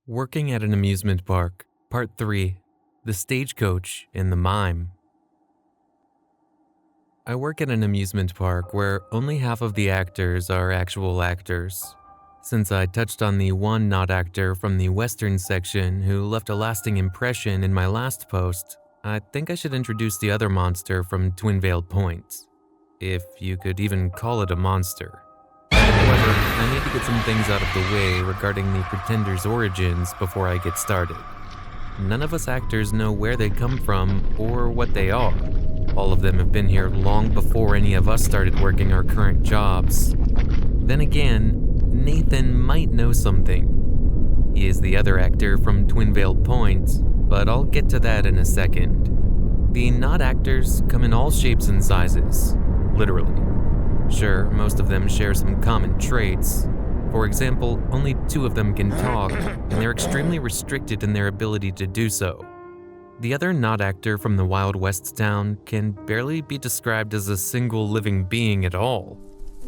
Working at an amusement park, Part 3, The Stagecoach and the Mime. I work at an amusement park where only half of the actors are actual actors. Since I touched on the one not actor from the Western section who left a lasting impression in my last post, I think I should introduce the other monster from Twin Vale Point. If you could even call it a monster. However, I need to get some things out of the way regarding the Pretender's origins before I get started. None of us actors know where they come from or what they are. All of them have been here long before any of us started working our current jobs. Then again, Nathan might know something. He is the other actor from Twin Vale Point, but I'll get to that in a second. The not actors come in all shapes and sizes, literally. Sure, most of them share some common traits. For example, only 2 of them can talk, and they're extremely restricted in their ability to do so. The other not actor from the Wild West town can barely be described as a single living being at all.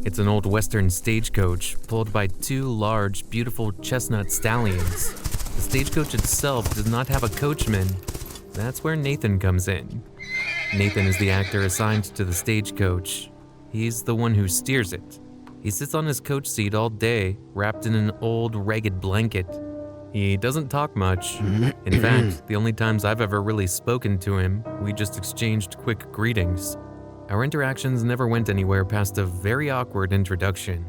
It's an old Western stagecoach pulled by 2 large, beautiful chestnut stallions. The stagecoach itself does not have a coachman. That's where Nathan comes in. Nathan is the actor assigned to the stagecoach. He's the one who steers it. He sits on his coach seat all day, wrapped in an old, ragged blanket. He doesn't talk much. In fact, the only times I've ever really spoken to him, we just exchanged quick greetings. Our interactions never went anywhere past a very awkward introduction.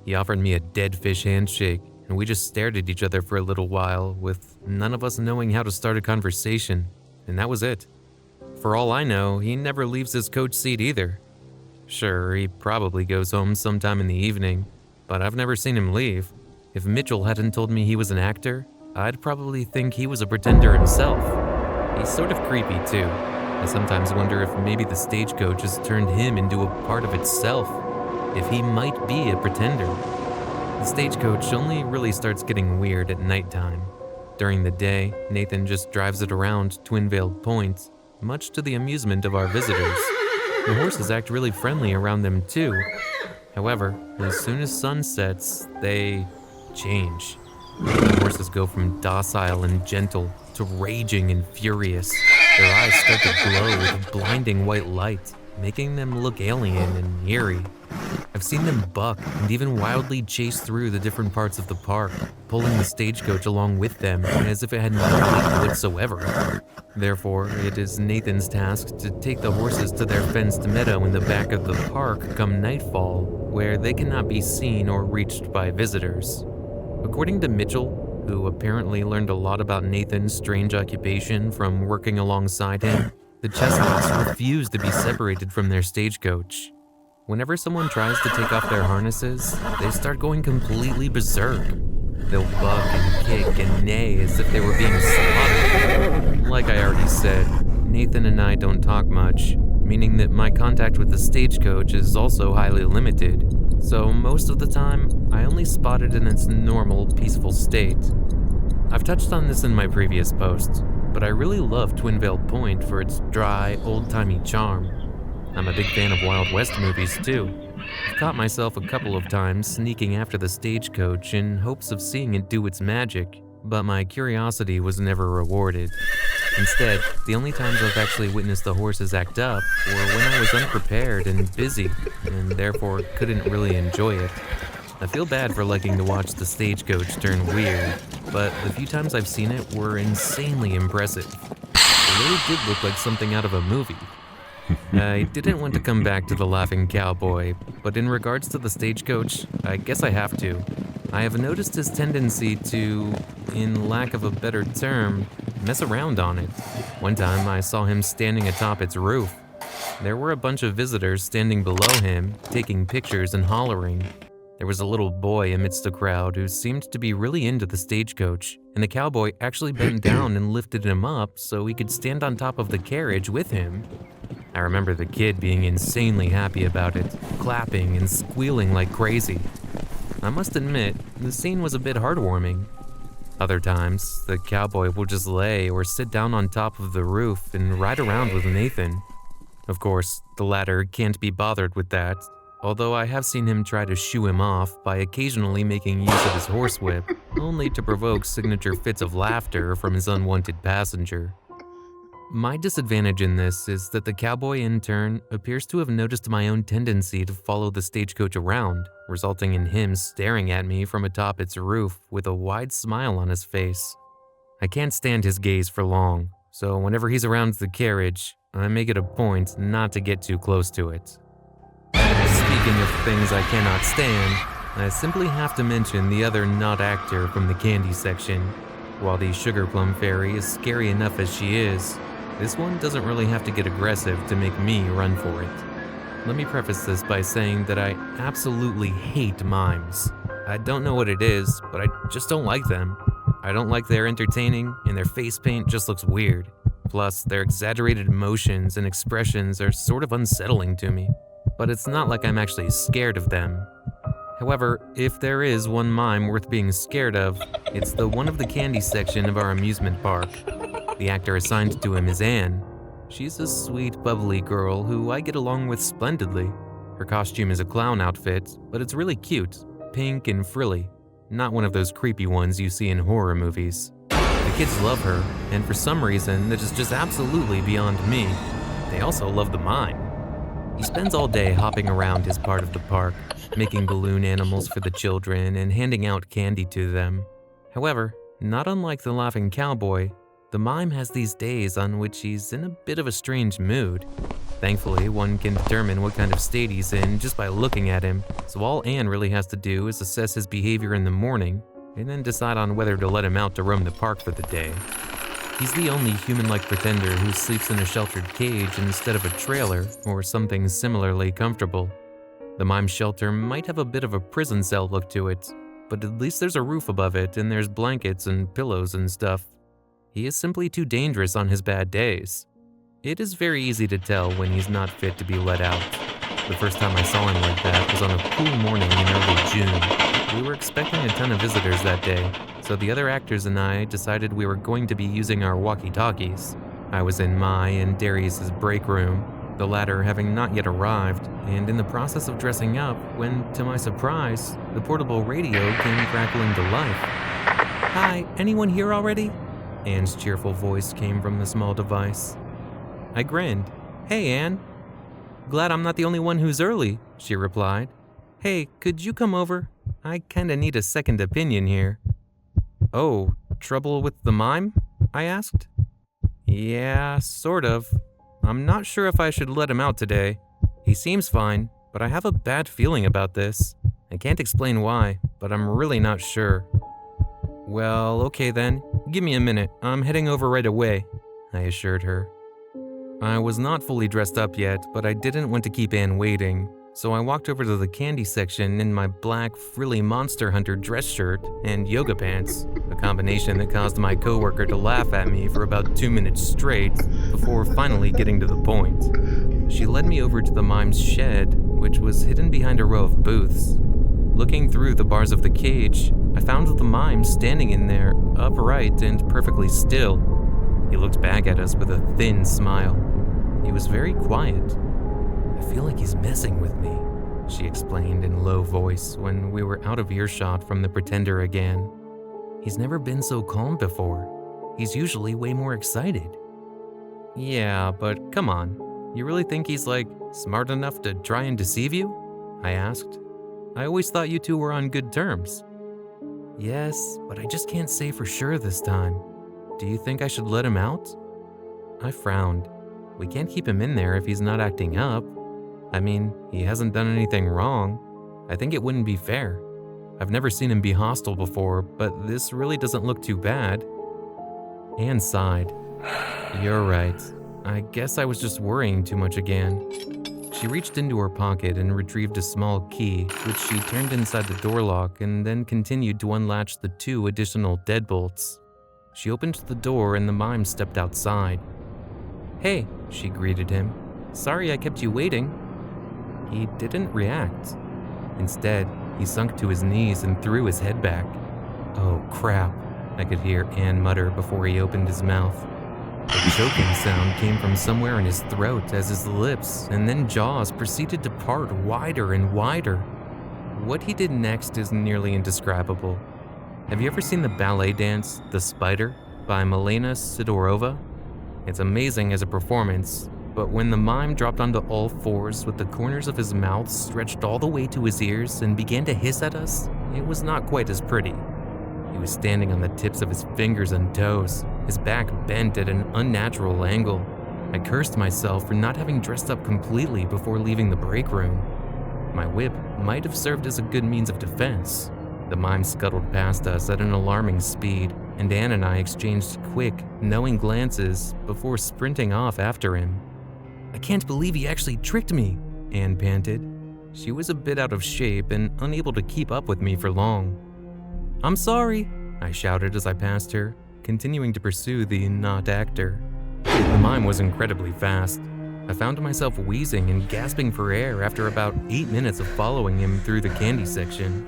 He offered me a dead fish handshake, and we just stared at each other for a little while, with none of us knowing how to start a conversation, and that was it. For all I know, he never leaves his coach seat either. Sure, he probably goes home sometime in the evening, but I've never seen him leave. If Mitchell hadn't told me he was an actor, I'd probably think he was a pretender himself. He's sort of creepy too. I sometimes wonder if maybe the stagecoach has turned him into a part of itself, if he might be a pretender. The stagecoach only really starts getting weird at nighttime. During the day, Nathan just drives it around Twin Vale Point, much to the amusement of our visitors. The horses act really friendly around them too. However, as soon as sun sets, they change. The horses go from docile and gentle to raging and furious. Their eyes start to glow with blinding white light, making them look alien and eerie. I've seen them buck and even wildly chase through the different parts of the park, pulling the stagecoach along with them as if it had no weight whatsoever. Therefore, it is Nathan's task to take the horses to their fenced meadow in the back of the park come nightfall, where they cannot be seen or reached by visitors. According to Mitchell, who apparently learned a lot about Nathan's strange occupation from working alongside him, the chestnuts refuse to be separated from their stagecoach. Whenever someone tries to take off their harnesses, they start going completely berserk. They'll buck and kick and neigh as if they were being slaughtered. Like I already said, Nathan and I don't talk much, meaning that my contact with the stagecoach is also highly limited. So most of the time, I only spot it in its normal, peaceful state. I've touched on this in my previous posts, but I really love Twin Vale Point for its dry, old-timey charm. I'm a big fan of Wild West movies too. I've caught myself a couple of times sneaking after the stagecoach in hopes of seeing it do its magic, but my curiosity was never rewarded. Instead, the only times I've actually witnessed the horses act up were when I was unprepared and busy, and therefore couldn't really enjoy it. I feel bad for liking to watch the stagecoach turn weird, but the few times I've seen it were insanely impressive. It really did look like something out of a movie. I didn't want to come back to the Laughing Cowboy, but in regards to the stagecoach, I guess I have to. I have noticed his tendency to, in lack of a better term, mess around on it. One time I saw him standing atop its roof. There were a bunch of visitors standing below him, taking pictures and hollering. There was a little boy amidst the crowd who seemed to be really into the stagecoach, and the cowboy actually bent down and lifted him up so he could stand on top of the carriage with him. I remember the kid being insanely happy about it, clapping and squealing like crazy. I must admit, the scene was a bit heartwarming. Other times, the cowboy will just lay or sit down on top of the roof and ride around with Nathan. Of course, the latter can't be bothered with that. although I have seen him try to shoo him off by occasionally making use of his horsewhip, only to provoke signature fits of laughter from his unwanted passenger. My disadvantage in this is that the cowboy in turn appears to have noticed my own tendency to follow the stagecoach around, resulting in him staring at me from atop its roof with a wide smile on his face. I can't stand his gaze for long, so whenever he's around the carriage, I make it a point not to get too close to it. Speaking of things I cannot stand, I simply have to mention the other not actor from the candy section. While the Sugar Plum Fairy is scary enough as she is, this one doesn't really have to get aggressive to make me run for it. Let me preface this by saying that I absolutely hate mimes. I don't know what it is, but I just don't like them. I don't like their entertaining, and their face paint just looks weird. Plus, their exaggerated emotions and expressions are sort of unsettling to me. But it's not like I'm actually scared of them. However, if there is one mime worth being scared of, it's the one of the candy section of our amusement park. The actor assigned to him is Anne. She's a sweet, bubbly girl who I get along with splendidly. Her costume is a clown outfit, but it's really cute, pink and frilly, not one of those creepy ones you see in horror movies. The kids love her, and for some reason that is just absolutely beyond me, they also love the mime. He spends all day hopping around his part of the park, making balloon animals for the children and handing out candy to them. However, not unlike the laughing cowboy, the mime has these days on which he's in a bit of a strange mood. Thankfully, one can determine what kind of state he's in just by looking at him, so all Anne really has to do is assess his behavior in the morning and then decide on whether to let him out to roam the park for the day. He's the only human-like pretender who sleeps in a sheltered cage instead of a trailer or something similarly comfortable. The mime shelter might have a bit of a prison cell look to it, but at least there's a roof above it and there's blankets and pillows and stuff. He is simply too dangerous on his bad days. It is very easy to tell when he's not fit to be let out. The first time I saw him like that was on a cool morning in early June. We were expecting a ton of visitors that day, so the other actors and I decided we were going to be using our walkie-talkies. I was in my and Darius's break room, the latter having not yet arrived, and in the process of dressing up when, to my surprise, the portable radio came crackling to life. "Hi, anyone here already?" Anne's cheerful voice came from the small device. I grinned. "Hey, Anne." "Glad I'm not the only one who's early," she replied. "Hey, could you come over? I kinda need a second opinion here." "Oh, trouble with the mime?" I asked. "Yeah, sort of. I'm not sure if I should let him out today. He seems fine, but I have a bad feeling about this. I can't explain why, but I'm really not sure." "Well, okay then. Give me a minute. I'm heading over right away," I assured her. I was not fully dressed up yet, but I didn't want to keep Anne waiting, so I walked over to the candy section in my black, frilly Monster Hunter dress shirt and yoga pants, a combination that caused my coworker to laugh at me for about 2 minutes straight before finally getting to the point. She led me over to the mime's shed, which was hidden behind a row of booths. Looking through the bars of the cage, I found the mime standing in there, upright and perfectly still. He looked back at us with a thin smile. He was very quiet. "I feel like he's messing with me," she explained in a low voice when we were out of earshot from the pretender again. "He's never been so calm before. He's usually way more excited." "Yeah, but come on. You really think he's, smart enough to try and deceive you?" I asked. "I always thought you two were on good terms." "Yes, but I just can't say for sure this time. Do you think I should let him out?" I frowned. We can't keep him in there if he's not acting up. I mean, he hasn't done anything wrong. I think it wouldn't be fair. I've never seen him be hostile before, but this really doesn't look too bad. Anne sighed. "You're right. I guess I was just worrying too much again." She reached into her pocket and retrieved a small key, which she turned inside the door lock and then continued to unlatch the 2 additional deadbolts. She opened the door and the mime stepped outside. "Hey," she greeted him. "Sorry I kept you waiting." He didn't react. Instead, he sunk to his knees and threw his head back. "Oh crap," I could hear Anne mutter before he opened his mouth. A choking sound came from somewhere in his throat as his lips and then jaws proceeded to part wider and wider. What he did next is nearly indescribable. Have you ever seen the ballet dance, The Spider, by Milena Sidorova? It's amazing as a performance, but when the mime dropped onto all fours with the corners of his mouth stretched all the way to his ears and began to hiss at us, it was not quite as pretty. He was standing on the tips of his fingers and toes, his back bent at an unnatural angle. I cursed myself for not having dressed up completely before leaving the break room. My whip might have served as a good means of defense. The mime scuttled past us at an alarming speed, and Anne and I exchanged quick, knowing glances before sprinting off after him. "I can't believe he actually tricked me," Anne panted. She was a bit out of shape and unable to keep up with me for long. "I'm sorry," I shouted as I passed her, continuing to pursue the not actor. The mime was incredibly fast. I found myself wheezing and gasping for air after about 8 minutes of following him through the candy section.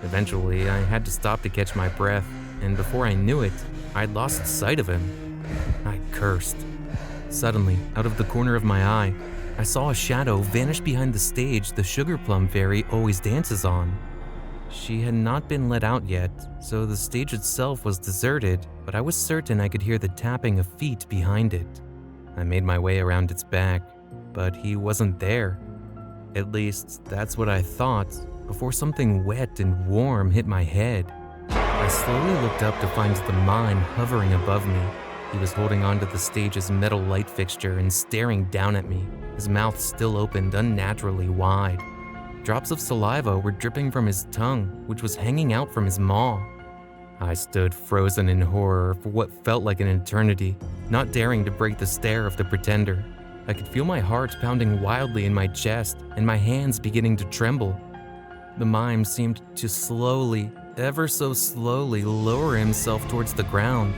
Eventually, I had to stop to catch my breath, and before I knew it, I'd lost sight of him. I cursed. Suddenly, out of the corner of my eye, I saw a shadow vanish behind the stage the Sugar Plum Fairy always dances on. She had not been let out yet, so the stage itself was deserted, but I was certain I could hear the tapping of feet behind it. I made my way around its back, but he wasn't there. At least, that's what I thought, before something wet and warm hit my head. I slowly looked up to find the mime hovering above me. He was holding onto the stage's metal light fixture and staring down at me, his mouth still opened unnaturally wide. Drops of saliva were dripping from his tongue, which was hanging out from his maw. I stood frozen in horror for what felt like an eternity, not daring to break the stare of the pretender. I could feel my heart pounding wildly in my chest and my hands beginning to tremble. The mime seemed to slowly, ever so slowly, lower himself towards the ground.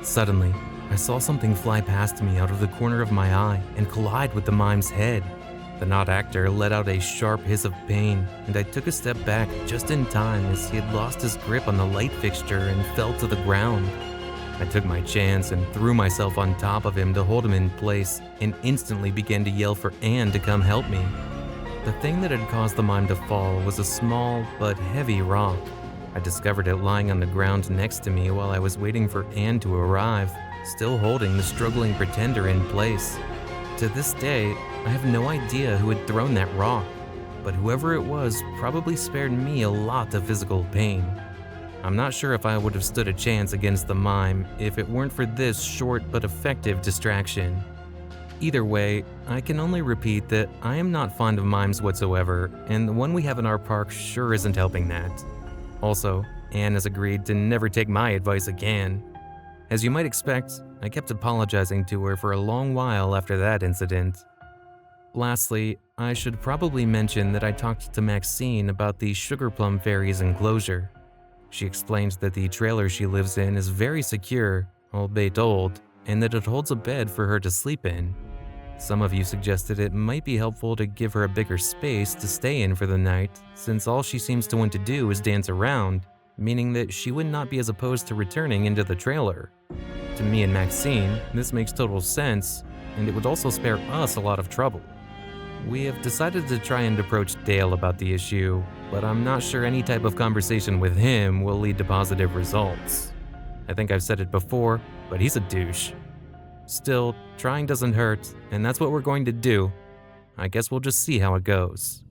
Suddenly, I saw something fly past me out of the corner of my eye and collide with the mime's head. The not actor let out a sharp hiss of pain, and I took a step back just in time as he had lost his grip on the light fixture and fell to the ground. I took my chance and threw myself on top of him to hold him in place and instantly began to yell for Anne to come help me. The thing that had caused the mime to fall was a small but heavy rock. I discovered it lying on the ground next to me while I was waiting for Anne to arrive, still holding the struggling pretender in place. To this day, I have no idea who had thrown that rock, but whoever it was probably spared me a lot of physical pain. I'm not sure if I would have stood a chance against the mime if it weren't for this short but effective distraction. Either way, I can only repeat that I am not fond of mimes whatsoever, and the one we have in our park sure isn't helping that. Also, Anne has agreed to never take my advice again. As you might expect, I kept apologizing to her for a long while after that incident. Lastly, I should probably mention that I talked to Maxine about the Sugar Plum Fairy's enclosure. She explained that the trailer she lives in is very secure, albeit old, and that it holds a bed for her to sleep in. Some of you suggested it might be helpful to give her a bigger space to stay in for the night, since all she seems to want to do is dance around, meaning that she would not be as opposed to returning into the trailer. To me and Maxine, this makes total sense, and it would also spare us a lot of trouble. We have decided to try and approach Dale about the issue, but I'm not sure any type of conversation with him will lead to positive results. I think I've said it before, but he's a douche. Still, trying doesn't hurt, and that's what we're going to do. I guess we'll just see how it goes.